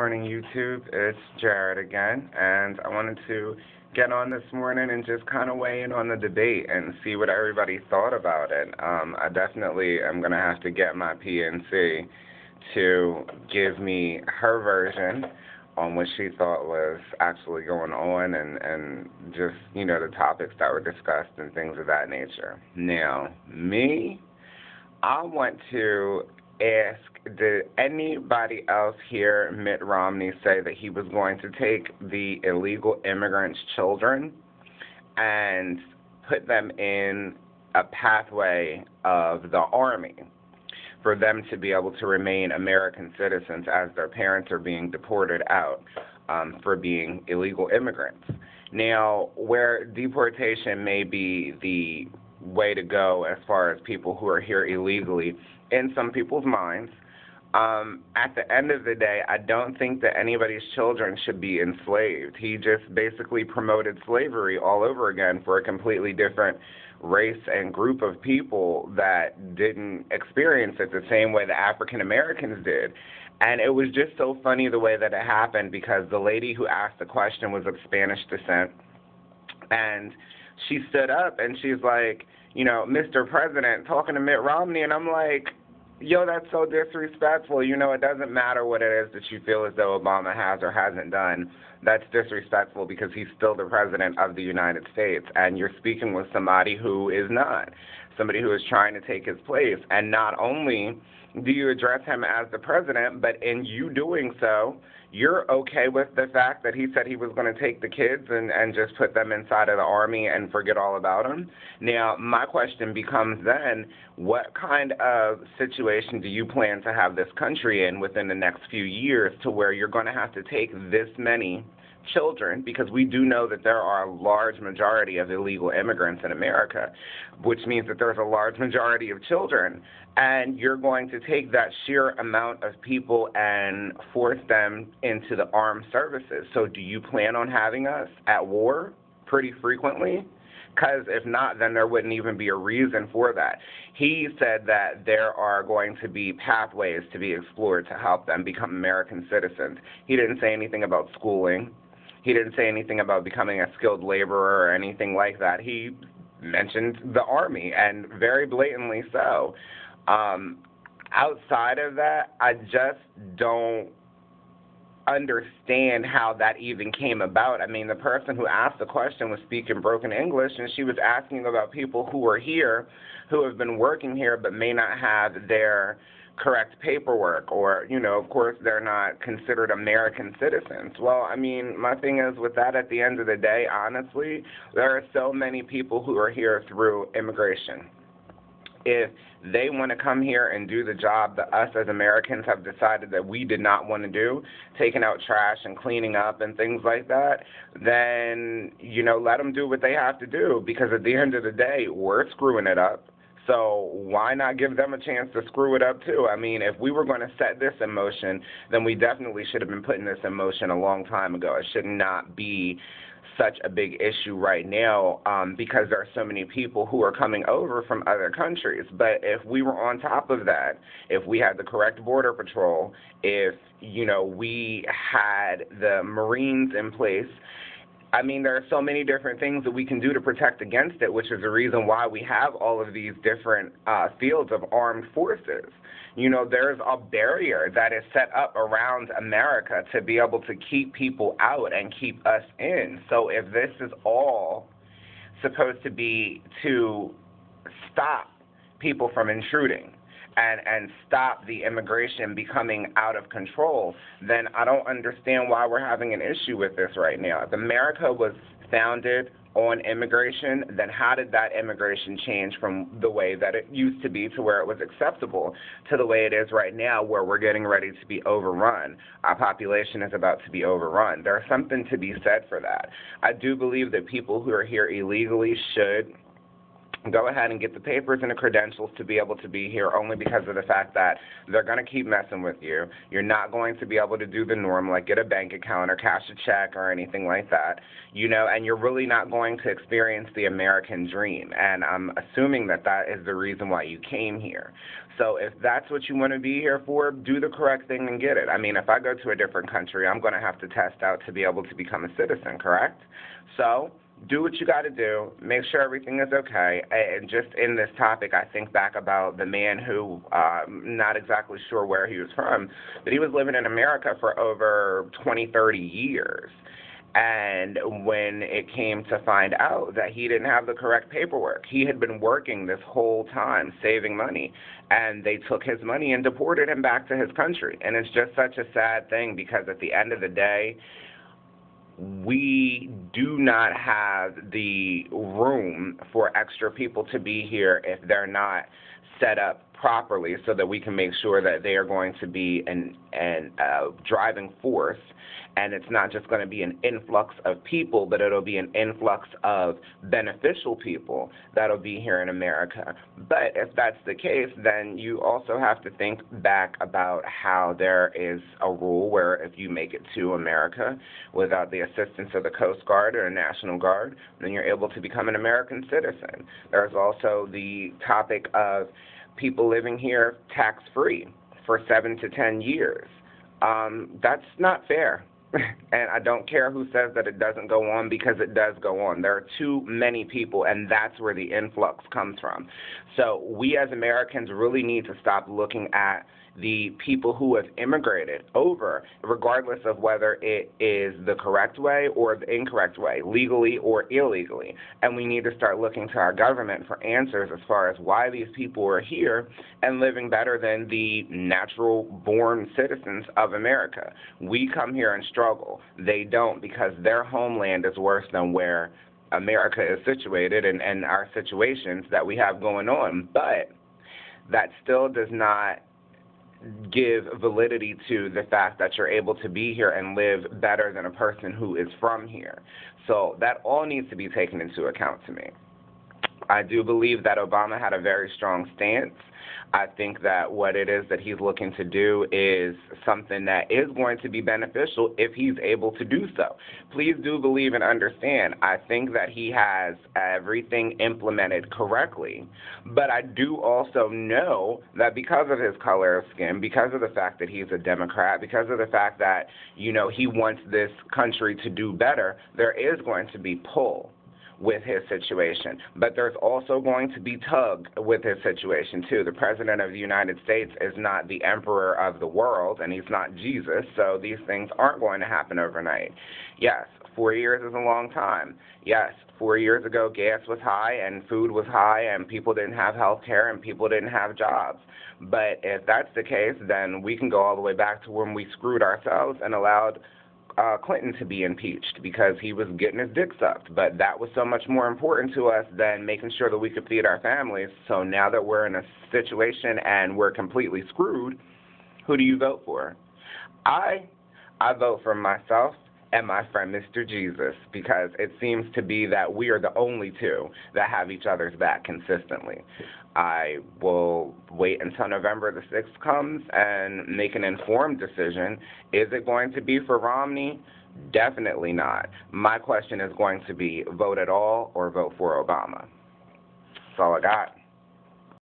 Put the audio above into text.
Morning, YouTube. It's Jared again, and I wanted to get on this morning and just kind of weigh in on the debate and see what everybody thought about it. I definitely am going to have to get my PNC to give me her version on what she thought was actually going on and just, the topics that were discussed and things of that nature. Now, I want to ask, did anybody else hear Mitt Romney say that he was going to take the illegal immigrants' children and put them in a pathway of the Army for them to be able to remain American citizens as their parents are being deported out for being illegal immigrants? Now, where deportation may be the way to go as far as people who are here illegally in some people's minds, at the end of the day, I don't think that anybody's children should be enslaved. He just basically promoted slavery all over again for a completely different race and group of people that didn't experience it the same way the African Americans did. And it was just so funny the way that it happened because the lady who asked the question was of Spanish descent. And she stood up and she's like, Mr. President, talking to Mitt Romney. And I'm like, yo, that's so disrespectful. It doesn't matter what it is that you feel as though Obama has or hasn't done. That's disrespectful because he's still the president of the United States. And you're speaking with somebody who is not, somebody who is trying to take his place. And not only do you address him as the president, but in you doing so, you're okay with the fact that he said he was going to take the kids and just put them inside of the Army and forget all about them? Now, my question becomes then, what kind of situation do you plan to have this country in within the next few years to where you're going to have to take this many children, because we do know that there are a large majority of illegal immigrants in America, which means that there's a large majority of children, and you're going to take that sheer amount of people and force them into the armed services. So do you plan on having us at war pretty frequently? Because if not, then there wouldn't even be a reason for that. He said that there are going to be pathways to be explored to help them become American citizens. He didn't say anything about schooling. He didn't say anything about becoming a skilled laborer or anything like that. He mentioned the Army, and very blatantly so. Outside of that, I just don't understand how that even came about. I mean, the person who asked the question was speaking broken English, and she was asking about people who are here, who have been working here, but may not have their correct paperwork, or, of course, they're not considered American citizens. Well, I mean, my thing is with that, at the end of the day, honestly, there are so many people who are here through immigration. If they want to come here and do the job that us as Americans have decided that we did not want to do, taking out trash and cleaning up and things like that, then, let them do what they have to do, because at the end of the day, we're screwing it up. So why not give them a chance to screw it up too? I mean, if we were going to set this in motion, then we definitely should have been putting this in motion a long time ago. It should not be such a big issue right now because there are so many people who are coming over from other countries. But if we were on top of that, if we had the correct border patrol, if, we had the Marines in place, I mean, there are so many different things that we can do to protect against it, which is the reason why we have all of these different fields of armed forces. There's a barrier that is set up around America to be able to keep people out and keep us in. So if this is all supposed to be to stop people from intruding, and stop the immigration becoming out of control, then I don't understand why we're having an issue with this right now. If America was founded on immigration, then how did that immigration change from the way that it used to be to where it was acceptable to the way it is right now, where we're getting ready to be overrun? Our population is about to be overrun. There's something to be said for that. I do believe that people who are here illegally should go ahead and get the papers and the credentials to be able to be here, only because of the fact that they're going to keep messing with you. You're not going to be able to do the norm, like get a bank account or cash a check or anything like that, and you're really not going to experience the American dream. And I'm assuming that that is the reason why you came here. So if that's what you want to be here for, do the correct thing and get it. I mean, if I go to a different country, I'm going to have to test out to be able to become a citizen, correct? So do what you got to do. Make sure everything is okay. And just in this topic, I think back about the man who, not exactly sure where he was from, but he was living in America for over 20, 30 years. And when it came to find out that he didn't have the correct paperwork, he had been working this whole time, saving money, and they took his money and deported him back to his country. And it's just such a sad thing, because at the end of the day, we do not have the room for extra people to be here if they're not set up properly, so that we can make sure that they are going to be an driving force, and it's not just going to be an influx of people, but it'll be an influx of beneficial people that'll be here in America. But if that's the case, then you also have to think back about how there is a rule where if you make it to America without the assistance of the Coast Guard or the National Guard, then you're able to become an American citizen. There's also the topic of people living here tax-free for 7 to 10 years. That's not fair. And I don't care who says that it doesn't go on, because it does go on. There are too many people, and that's where the influx comes from. So we as Americans really need to stop looking at the people who have immigrated over, regardless of whether it is the correct way or the incorrect way, legally or illegally. And we need to start looking to our government for answers as far as why these people are here and living better than the natural-born citizens of America. We come here and struggle. They don't, because their homeland is worse than where America is situated and our situations that we have going on. But that still does not give validity to the fact that you're able to be here and live better than a person who is from here. So that all needs to be taken into account to me. I do believe that Obama had a very strong stance. I think that what it is that he's looking to do is something that is going to be beneficial if he's able to do so. Please do believe and understand, I think that he has everything implemented correctly, but I do also know that because of his color of skin, because of the fact that he's a Democrat, because of the fact that, he wants this country to do better, there is going to be pull with his situation. But there's also going to be tug with his situation too. The President of the United States is not the emperor of the world, and he's not Jesus, so these things aren't going to happen overnight. Yes, 4 years is a long time. Yes, 4 years ago gas was high and food was high and people didn't have health care and people didn't have jobs. But if that's the case, then we can go all the way back to when we screwed ourselves and allowed Clinton to be impeached because he was getting his dick sucked. But that was so much more important to us than making sure that we could feed our families. So now that we're in a situation and we're completely screwed, who do you vote for? I vote for myself and my friend Mr. Jesus, because it seems to be that we are the only two that have each other's back consistently. I will wait until November the 6th comes and make an informed decision. Is it going to be for Romney? Definitely not. My question is going to be vote at all or vote for Obama. That's all I got.